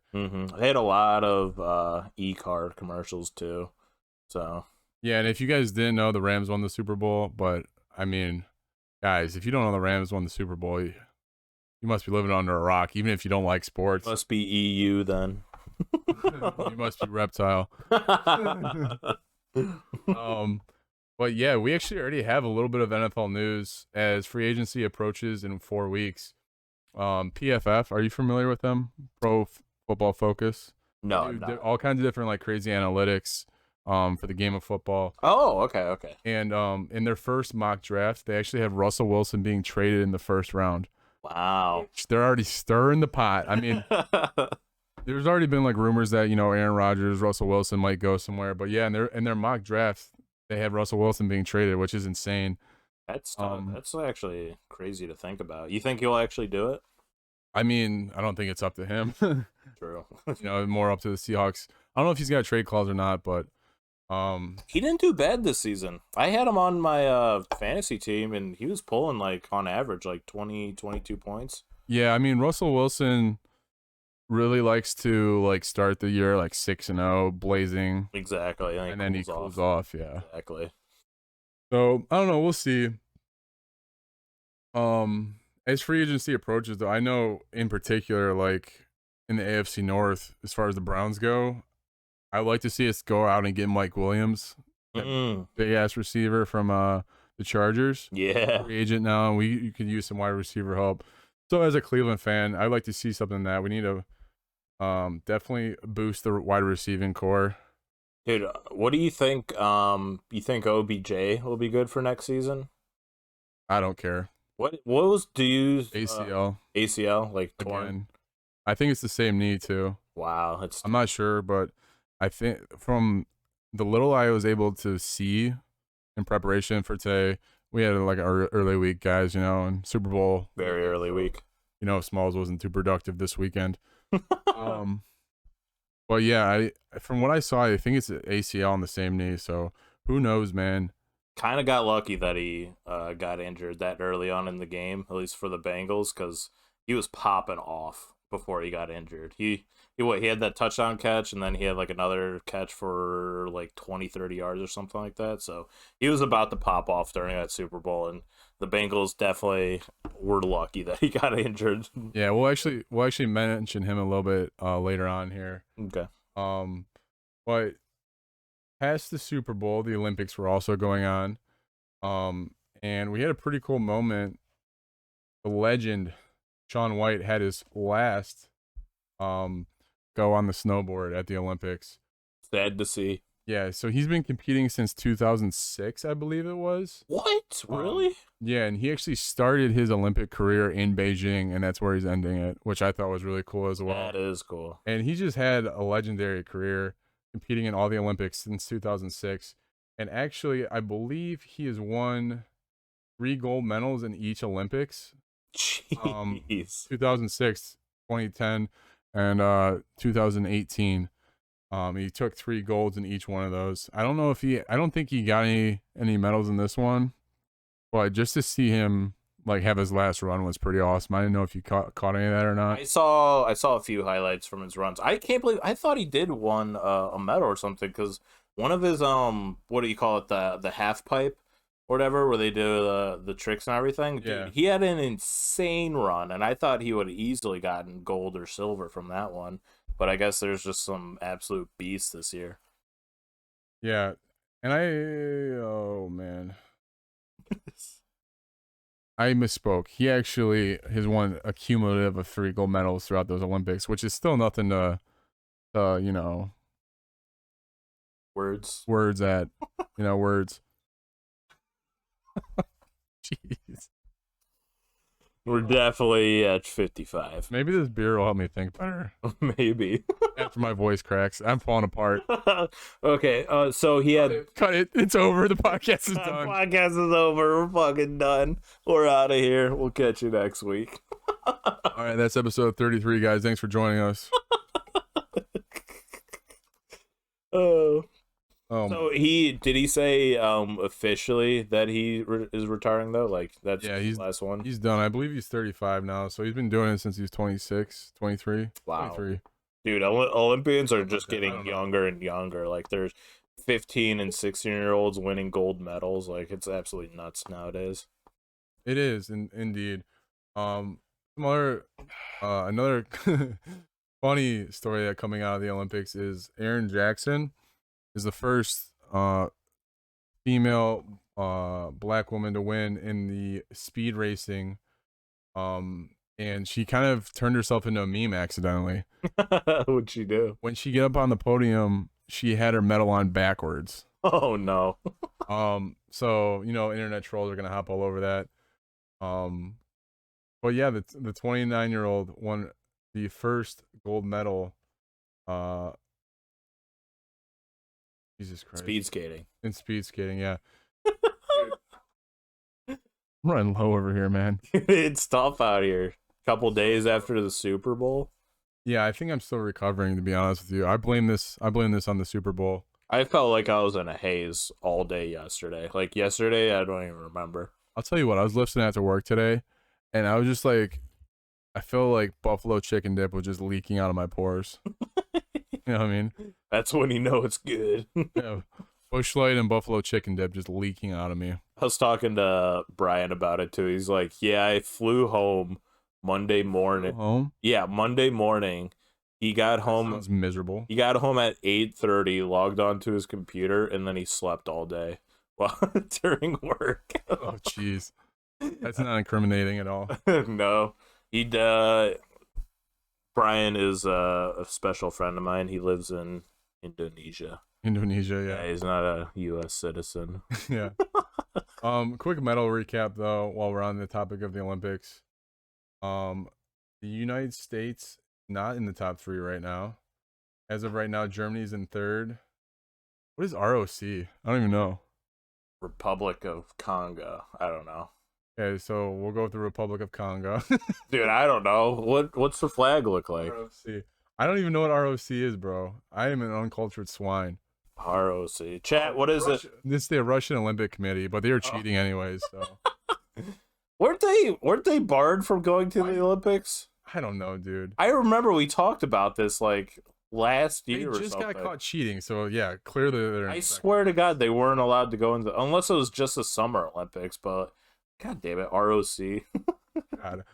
They had a lot of e-card commercials too. So Yeah, and if you guys didn't know, the Rams won the Super Bowl, but I mean, guys, if you don't know the Rams won the Super Bowl, you must be living under a rock, even if you don't like sports. must be EU then. You must be reptile. But yeah, we actually already have a little bit of NFL news as free agency approaches in 4 weeks. PFF, are you familiar with them? Football Focus. No, They I'm do not. all kinds of different like crazy analytics for the game of football. Oh, okay. And in their first mock draft, they actually have Russell Wilson being traded in the first round. Wow. They're already stirring the pot. I mean, there's already been like rumors that, Aaron Rodgers, Russell Wilson might go somewhere, but yeah, in their mock draft, they have Russell Wilson being traded, which is insane. That's actually crazy to think about. You think he'll actually do it? I mean, I don't think it's up to him. True. More up to the Seahawks. I don't know if he's got a trade clause or not, but he didn't do bad this season. I had him on my fantasy team, and he was pulling like on average like 20, 22 points. Yeah, I mean Russell Wilson really likes to like start the year like 6-0, blazing. Exactly, and then he cools off. Yeah, exactly. So I don't know. We'll see. As free agency approaches, though, I know in particular, like in the AFC North, as far as the Browns go, I would like to see us go out and get Mike Williams, big ass receiver from the Chargers. Yeah, free agent now, and you could use some wide receiver help. So as a Cleveland fan, I'd like to see something that we need to definitely boost the wide receiving core. dude. What do you think? You think OBJ will be good for next season? I don't care. What was dues? ACL. ACL, like torn. Again. I think it's the same knee too. Wow, I'm not sure, but I think from the little I was able to see in preparation for today, we had like our early week guys, and Super Bowl. Very early week. Smalls wasn't too productive this weekend. But yeah, from what I saw, I think it's ACL on the same knee. So who knows, man? Kind of got lucky that he got injured that early on in the game, at least for the Bengals, because he was popping off before he got injured. He had that touchdown catch, and then he had like another catch for like 20, 30 yards or something like that. So he was about to pop off during that Super Bowl, and the Bengals definitely were lucky that he got injured. Yeah, we'll actually mention him a little bit later on here. Okay. But past the Super Bowl, the Olympics were also going on. And we had a pretty cool moment. The legend Shaun White had his last go on the snowboard at the Olympics. Sad to see. Yeah, so he's been competing since 2006, I believe it was. What? Really? Yeah, and he actually started his Olympic career in Beijing, and that's where he's ending it, which I thought was really cool as well. That is cool. And he just had a legendary career competing in all the Olympics since 2006. And actually, I believe he has won 3 gold medals in each Olympics. Jeez. 2006, 2010, and 2018. He took 3 golds in each one of those. I don't think he got any medals in this one, but just to see him like have his last run was pretty awesome. I didn't know if you caught any of that or not. I saw a few highlights from his runs. I can't believe I thought he did won a medal or something, because one of his what do you call it, the half pipe or whatever, where they do the tricks and everything. Yeah. Dude, he had an insane run, and I thought he would have easily gotten gold or silver from that one. But I guess there's just some absolute beasts this year. Yeah, and oh man, I misspoke. He actually has won a cumulative of 3 gold medals throughout those Olympics, which is still nothing to words at, words. Jeez. We're definitely at 55. Maybe this beer will help me think better. Maybe. After my voice cracks, I'm falling apart. Okay, so he had... Cut it. It's over. The podcast is The done. podcast is over. We're fucking done. We're out of here. We'll catch you next week. All right, that's episode 33, guys. Thanks for joining us. Oh. So did he say officially that he is retiring though? Like that's yeah, his last one. he's done. I believe he's 35 now, so he's been doing it since he was 26, 23, Wow. 23. Dude, Olympians are just I don't getting know. younger and younger. Like there's 15 and 16-year-olds winning gold medals. Like it's absolutely nuts nowadays. It is indeed. Some other another funny story that coming out of the Olympics is Erin Jackson is the first female black woman to win in the speed racing. And she kind of turned herself into a meme accidentally. What'd she do? When she get up on the podium, she had her medal on backwards. Oh no. So internet trolls are gonna hop all over that. But yeah, the 29-year-old won the first gold medal. Jesus Christ. Speed skating. In speed skating, yeah. I'm running low over here, man. It's tough out here. Couple days after the Super Bowl. Yeah, I think I'm still recovering, to be honest with you. I blame this on the Super Bowl. I felt like I was in a haze all day yesterday. Like yesterday, I don't even remember. I'll tell you what, I was listening after work today, and I was just like, I feel like buffalo chicken dip was just leaking out of my pores. You know what I mean? That's when you know it's good. Yeah, Bush Light and buffalo chicken dip just leaking out of me. I was talking to Brian about it too. He's like, "Yeah, I flew home Monday morning. Home? Yeah, Monday morning. He got home. Sounds miserable. He got home at 8:30, logged onto his computer, and then he slept all day while during work." Oh, jeez. That's not incriminating at all. No, he Brian is a special friend of mine. He lives in Indonesia. Indonesia, yeah. He's not a U.S. citizen. Yeah. Quick medal recap though, while we're on the topic of the Olympics. The United States not in the top 3 right now. As of right now, Germany's in 3rd. What is ROC? I don't even know. Republic of Congo. I don't know. Okay, so we'll go with the Republic of Congo. Dude, I don't know. What's the flag look like? ROC. I don't even know what ROC is, bro. I am an uncultured swine. ROC. Chat, what is it? This is the Russian Olympic Committee, but they were cheating anyways, so. Weren't they barred from going to the Olympics? I don't know, dude. I remember we talked about this like last year They or just something. got caught cheating, so yeah, clearly they're I swear to God, they weren't allowed to go into unless it was just the Summer Olympics. But God damn it, ROC. God.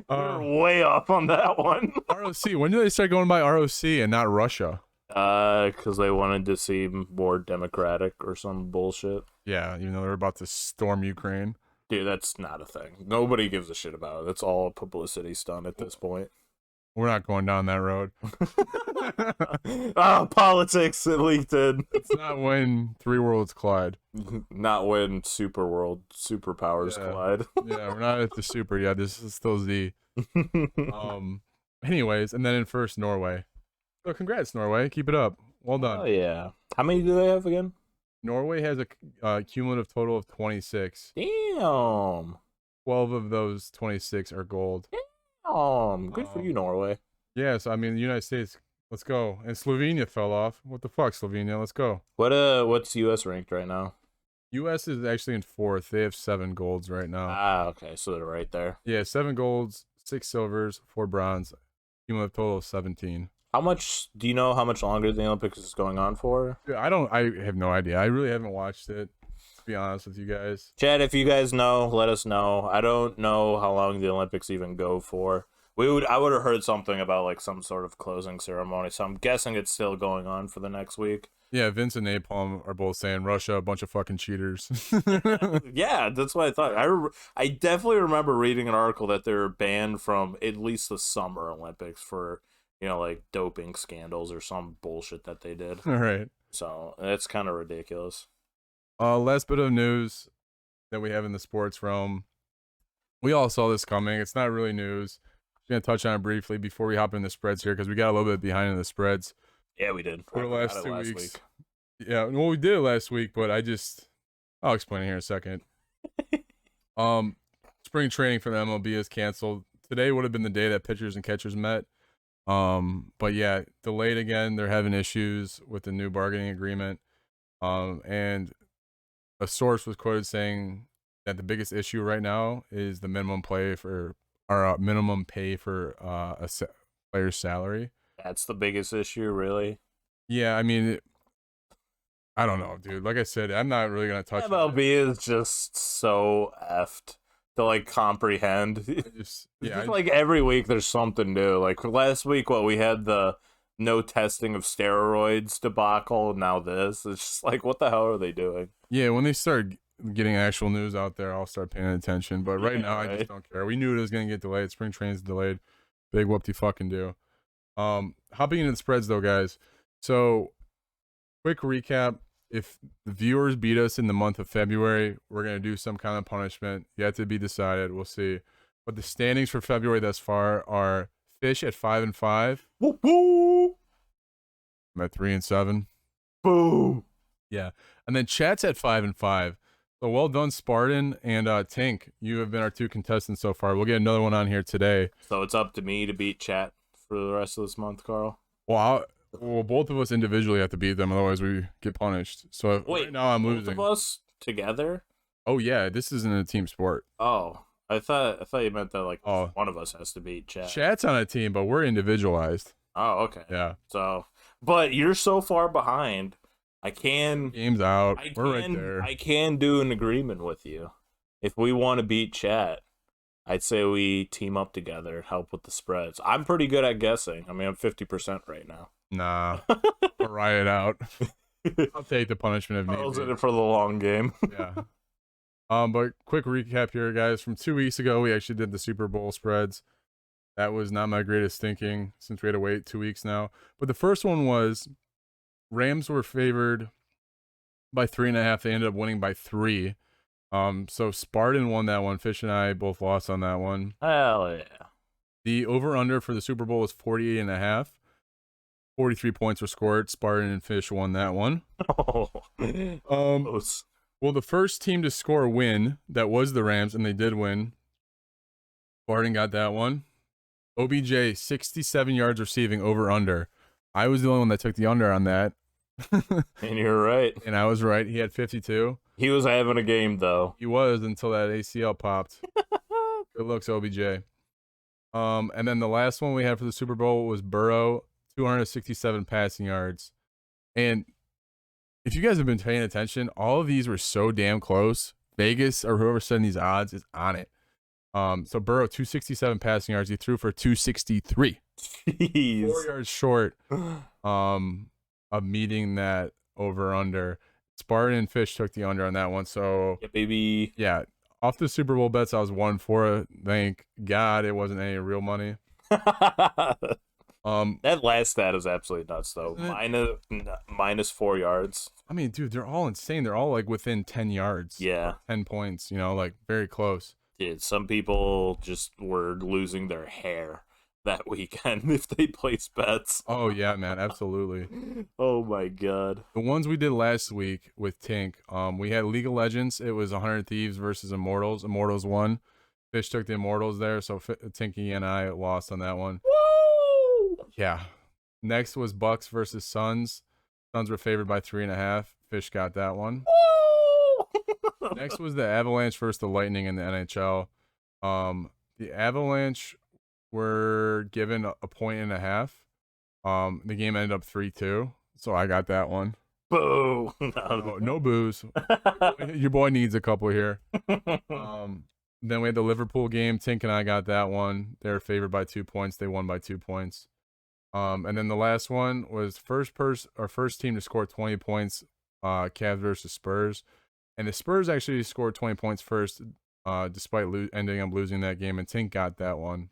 We're way off on that one. ROC. When did they start going by ROC and not Russia? Because they wanted to seem more democratic or some bullshit. Yeah, even though they're about to storm Ukraine. Dude, that's not a thing. Nobody gives a shit about it. That's all a publicity stunt at this point. We're not going down that road. Oh, politics, it leaked in. It's not when 3 worlds collide. Not when superpowers collide. Yeah, we're not at the super yet. This is still Z. Anyways, and then in first, Norway. So congrats, Norway. Keep it up. Well done. Oh, yeah. How many do they have again? Norway has a cumulative total of 26. Damn. 12 of those 26 are gold. Good for you, Norway. Yeah, so I mean, the United States, let's go. And Slovenia fell off. What the fuck, Slovenia? Let's go. What's US ranked right now? US is actually in 4th. They have 7 golds right now. Ah, okay, so they're right there. Yeah, 7 golds, 6 silvers, 4 bronze. Cumulative total of 17. Do you know how much longer the Olympics is going on for? I have no idea. I really haven't watched it, to be honest with you guys. Chad, if you guys know, let us know. I don't know how long the Olympics even go for. I would have heard something about like some sort of closing ceremony, so I'm guessing it's still going on for the next week. Yeah, Vince and Napalm are both saying Russia, a bunch of fucking cheaters. Yeah, that's what I thought. I definitely remember reading an article that they were banned from at least the Summer Olympics for, like doping scandals or some bullshit that they did. All right. So that's kind of ridiculous. Last bit of news that we have in the sports realm. We all saw this coming. It's not really news. Just gonna touch on it briefly before we hop into the spreads here because we got a little bit behind in the spreads. Yeah, we did. For the last 2 weeks. Yeah, well, we did it last week, but I'll explain it here in a second. Spring training for the MLB is canceled. Today would have been the day that pitchers and catchers met. But yeah, delayed again. They're having issues with the new bargaining agreement. And a source was quoted saying that the biggest issue right now is the minimum pay for player's salary. That's the biggest issue, really. Yeah, I mean, I don't know, dude. Like I said, I'm not really gonna touch MLB is just so effed to like comprehend. it. It's just like every week there's something new. Like last week, we had the no testing of steroids debacle. Now this, it's just like, what the hell are they doing? Yeah, when they start getting actual news out there, I'll start paying attention. But right now, I right. just don't care. We knew it was gonna get delayed. Spring training's delayed. Big whoop de fucking do. Hopping into the spreads though, guys. So, quick recap. If the viewers beat us in the month of February, we're gonna do some kind of punishment. Yet to be decided. We'll see. But the standings for February thus far are Fish at 5-5. Woo woo! I'm at 3-7. Boom! Yeah, and then Chat's at 5-5. So well done, Spartan and Tink. You have been our two contestants so far. We'll get another one on here today. So it's up to me to beat Chat for the rest of this month, Carl. Well, both of us individually have to beat them, otherwise we get punished. So Wait, right now I'm both losing. of us together? Oh yeah, this isn't a team sport. Oh, I thought you meant that like Oh. one of us has to beat Chat. Chat's on a team, but we're individualized. Oh, okay. Yeah, So, but you're so far behind. I can. game's out. We're right there. I can do an agreement with you. If we want to beat Chat, I'd say we team up together, help with the spreads. I'm pretty good at guessing. I mean, I'm 50% right now. Nah, we'll ride it out. I'll take the punishment if Carl's need in be. it for the long game. Yeah. But quick recap here, guys. From 2 weeks ago, we actually did the Super Bowl spreads. That was not my greatest thinking since we had to wait 2 weeks now. But the first one was Rams were favored by 3.5. They ended up winning by 3. So Spartan won that one. Fish and I both lost on that one. Hell yeah. The over-under for the Super Bowl was 48.5. 43 points were scored. Spartan and Fish won that one. Close. Well, the first team to score a win, that was the Rams, and they did win. Spartan got that one. OBJ, 67 yards receiving over-under. I was the only one that took the under on that. And you're right. And I was right. He had 52. He was having a game, though. He was until that ACL popped. Good looks, OBJ. And then the last one we had for the Super Bowl was Burrow, 267 passing yards. And if you guys have been paying attention, all of these were so damn close. Vegas or whoever setting these odds is on it. So Burrow, 267 passing yards. He threw for 263. Jeez. 4 yards short of meeting that over-under. Spartan and Fish took the under on that one. So, Yeah, baby. yeah, off the Super Bowl bets, I was 1-4. Thank God it wasn't any real money. That last stat is absolutely nuts, though. Minus 4 yards. I mean, dude, they're all insane. They're all like within 10 yards. Yeah. 10 points, like very close. Dude, some people just were losing their hair that weekend if they placed bets. Oh, yeah, man, absolutely. Oh, my God. The ones we did last week with Tink, we had League of Legends. It was 100 Thieves versus Immortals. Immortals won. Fish took the Immortals there, so Tinky and I lost on that one. Woo! Yeah. Next was Bucks versus Suns. Suns were favored by 3.5. Fish got that one. Woo! Next was the Avalanche versus the Lightning in the NHL. The Avalanche were given a 1.5. The game ended up 3-2, so I got that one. Boo! No booze. Your boy needs a couple here. Then we had the Liverpool game. Tink and I got that one. They were favored by 2 points. They won by 2 points. And then the last one was first team to score 20 points. Cavs versus Spurs, and the Spurs actually scored 20 points first, despite ending up losing that game. And Tink got that one.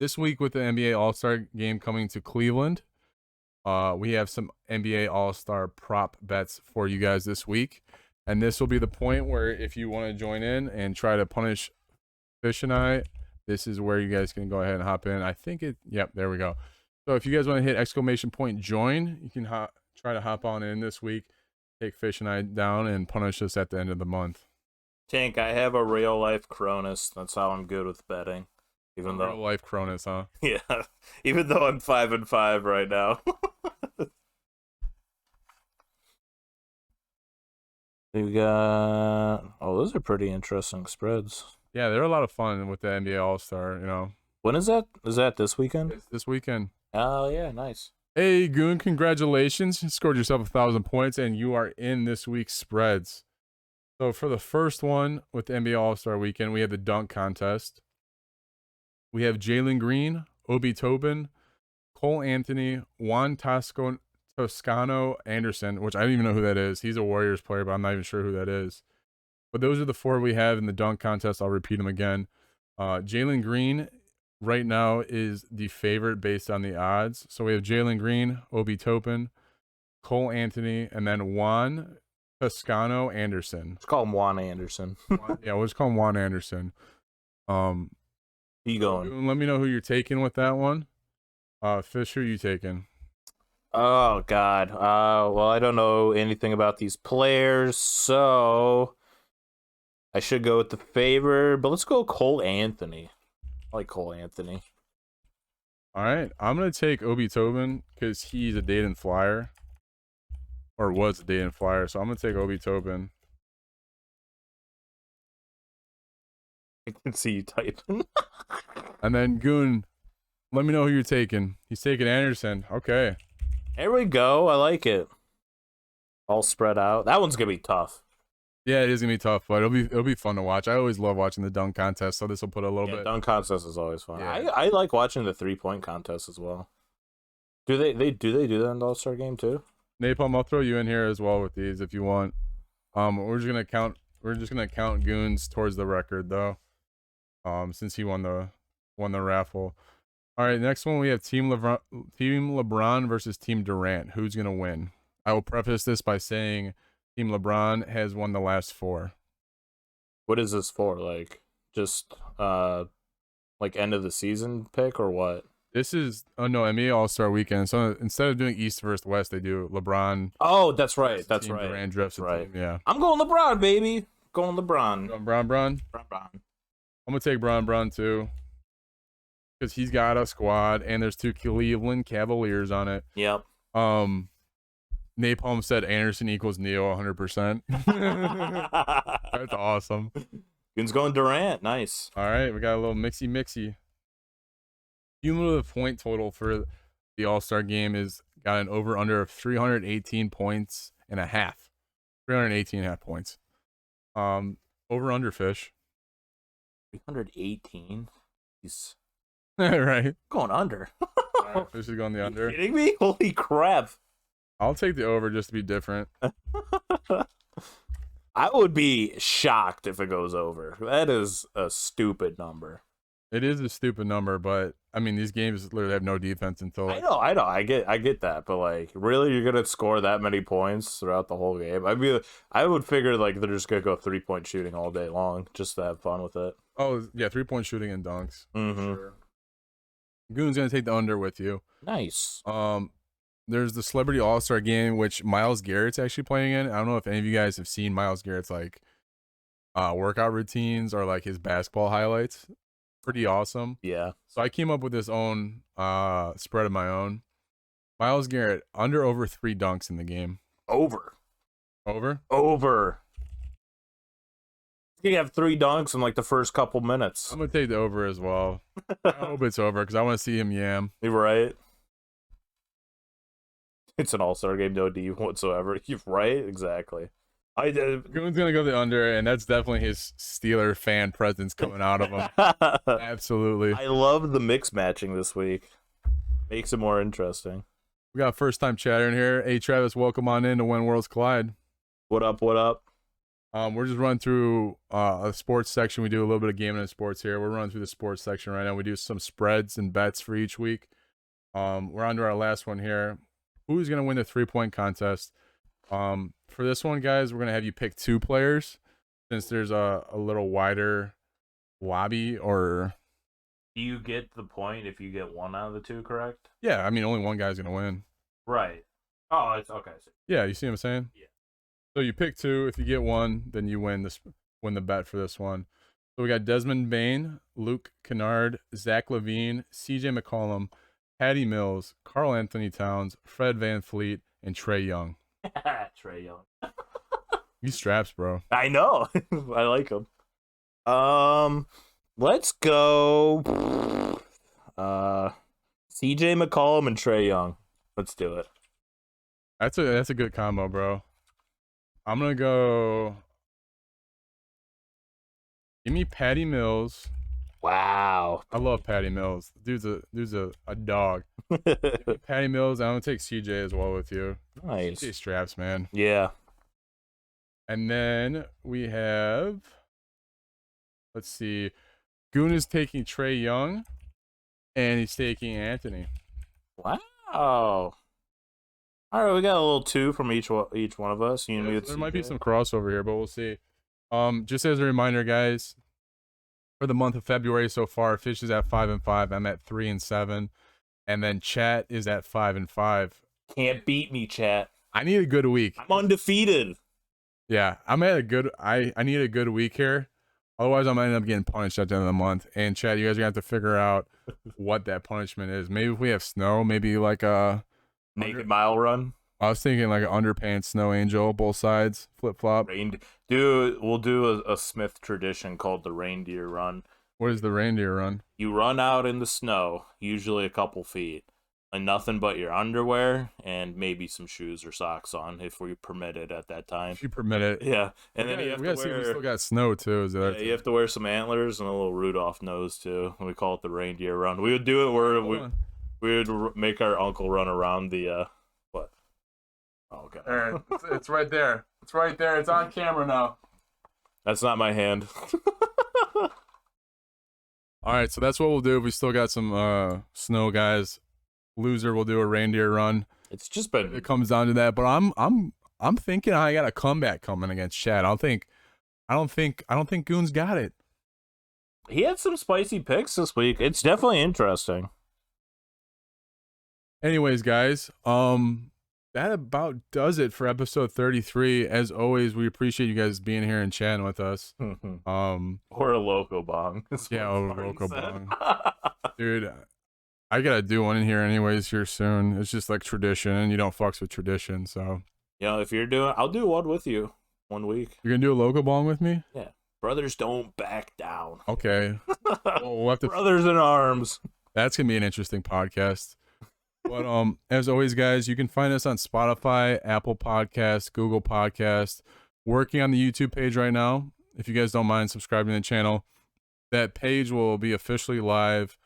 This week with the NBA All-Star game coming to Cleveland, we have some NBA All-Star prop bets for you guys this week. And this will be the point where if you want to join in and try to punish Fish and I, this is where you guys can go ahead and hop in. I think yep, there we go. So if you guys want to hit ! Join, you can try to hop on in this week, take Fish and I down, and punish us at the end of the month. Tank, I have a real life Cronus. That's how I'm good with betting. Even though Real life Cronus, huh? Yeah. Even though I'm 5-5 right now. We got those are pretty interesting spreads. Yeah, they're a lot of fun with the NBA All Star. You know, When is that? Is that this weekend? it's this weekend. Oh yeah, nice. Hey Goon, congratulations! You scored yourself 1,000 points, and you are in this week's spreads. So for the first one with the NBA All Star Weekend, we have the dunk contest. We have Jalen Green, Obi Tobin, Cole Anthony, Toscano Anderson, which I don't even know who that is. He's a Warriors player, but I'm not even sure who that is. But those are the four we have in the dunk contest. I'll repeat them again. Jalen Green right now is the favorite based on the odds. So we have Jalen Green, Obi Topin, Cole Anthony, and then Juan Toscano Anderson. Let's call him Juan Anderson. Yeah, we'll just call him Juan Anderson. You going? Let me know who you're taking with that one. Fish, who are you taking? Oh God. Well, I don't know anything about these players, so I should go with the favor. But let's go Cole Anthony. I like Cole Anthony. All right, I'm gonna take Obi Tobin because he's a Dayton Flyer, or was a Dayton Flyer. So I'm gonna take Obi Tobin. I can see you typing. And then Goon, let me know who you're taking. He's taking Anderson. Okay. There we go. I like it. All spread out. That one's gonna be tough. Yeah, it is gonna be tough, but it'll be fun to watch. I always love watching the dunk contest, so this will put a little bit. Dunk contest is always fun. Yeah. I like watching the 3-point contest as well. Do they do that in the All-Star game too? Napalm, I'll throw you in here as well with these if you want. We're just gonna count Goons towards the record though. Since he won the raffle. All right, next one we have Team LeBron versus Team Durant. Who's gonna win? I will preface this by saying Team LeBron has won the last 4. What is this for? Like just like end of the season pick or what? This is NBA All-Star Weekend. So instead of doing East versus West, they do LeBron. Oh, that's right. That's team, right. Durant drafts right. Team, yeah. I'm going LeBron, baby. Going LeBron. Bron. LeBron. I'm gonna take Bron too, because he's got a squad, and there's 2 Cleveland Cavaliers on it. Yep. Napalm said Anderson equals Neo 100%. That's awesome. Goon's going Durant. Nice. All right, we got a little mixy. Cumulative point total for the All-Star game is got an over-under of 318 points and a half. 318 and a half points. Over-under, Fish. 318. He's Right. going under. All right, Fish is going the under. Are you kidding me? Holy crap. I'll take the over just to be different. I would be shocked if it goes over. That is a stupid number. It is a stupid number, but I mean, these games literally have no defense until. I know. I get that, but like, really, you're gonna score that many points throughout the whole game? I would figure like they're just gonna go 3-point shooting all day long just to have fun with it. Oh yeah, 3-point shooting and dunks. Mm-hmm. Sure. Goon's gonna take the under with you. Nice. There's the Celebrity All-Star game, which Myles Garrett's actually playing in. I don't know if any of you guys have seen Myles Garrett's like workout routines or like his basketball highlights. Pretty awesome. Yeah. So I came up with this own spread of my own. Myles Garrett under over 3 dunks in the game. Over. You have 3 dunks in like the first couple minutes. I'm gonna take the over as well. I hope it's over because I want to see him yam. You're right. It's an all-star game, no D whatsoever. You're right, exactly. Goon's gonna go the under, and that's definitely his Steeler fan presence coming out of him. Absolutely. I love the mix matching this week. Makes it more interesting. We got first time chatter in here. Hey Travis, welcome on in to When Worlds Collide. What up? We're just running through a sports section. We do a little bit of gaming and sports here. We're running through the sports section right now. We do some spreads and bets for each week. We're on to our last one here. Who's gonna win the 3-point contest? For this one, guys, we're gonna have you pick 2 players since there's a little wider lobby. Or Do you get the point if you get 1 out of the 2 correct? yeah, I mean only one guy's gonna win. Right. Oh, it's okay. Yeah, you see what I'm saying? Yeah. So you pick 2. If you get 1, then you win the bet for this one. So we got Desmond Bain, Luke Kennard, Zach LaVine, CJ McCollum, Patty Mills, Karl Anthony Towns, Fred VanVleet, and Trae Young. Trae Young. These straps, bro. I know. I like them. Let's go. CJ McCollum and Trae Young. Let's do it. That's a good combo, bro. I'm gonna go. Give me Patty Mills. Wow. I love Patty Mills. Dude's a dog. Give me Patty Mills. I'm gonna take CJ as well with you. Nice. CJ straps, man. Yeah. And then we have. Let's see. Goon is taking Trae Young, and he's taking Anthony. Wow. All right, we got a little 2 from each one of us. You Yeah, there might be some crossover here, but we'll see. Just as a reminder, guys, for the month of February so far, Fish is at 5-5. I'm at 3-7, and then Chat is at 5-5. Can't beat me, chat. I need a good week. I'm undefeated. Yeah, I'm at a good. I need a good week here. Otherwise, I'm gonna end up getting punished at the end of the month. And Chad, you guys are gonna have to figure out what that punishment is. Maybe if we have snow, maybe like a Naked mile run. I was thinking like an underpants snow angel, both sides, flip flop. We'll do a Smith tradition called the reindeer run. What is the reindeer run? You run out in the snow, usually a couple feet, and nothing but your underwear and maybe some shoes or socks on if we permit it at that time. If you permit it. Yeah, and then you have to wear. We still got snow too. Is that? Yeah, you have to wear some antlers and a little Rudolph nose too. We call it the reindeer run. We would do it where we would make our uncle run around the what? Oh god! All right, it's right there. It's right there. It's on camera now. That's not my hand. All right, so that's what we'll do. We still got some snow guys. Loser will do a reindeer run. It's just been. It comes down to that, but I'm thinking I got a comeback coming against Chad. I don't think Goon's got it. He had some spicy picks this week. It's definitely interesting. Anyways, guys, that about does it for episode 33. As always, we appreciate you guys being here and chatting with us. Or a loco bong. Yeah, or a loco bong. Dude, I gotta do one in here anyways here soon. It's just like tradition, and you don't fucks with tradition, so. If you're doing, I'll do one with you 1 week. You're gonna do a loco bong with me? Yeah. Brothers don't back down. Okay. Well, we'll have to. Brothers in arms. That's gonna be an interesting podcast. But as always, guys, you can find us on Spotify, Apple Podcasts, Google Podcasts. Working on the YouTube page right now. If you guys don't mind subscribing to the channel, that page will be officially live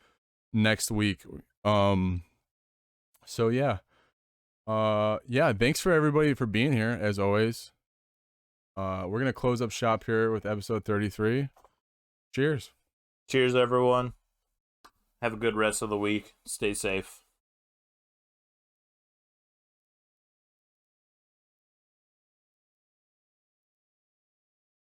next week. So yeah. Thanks for everybody for being here as always. We're gonna close up shop here with episode 33. Cheers. Cheers, everyone. Have a good rest of the week. Stay safe.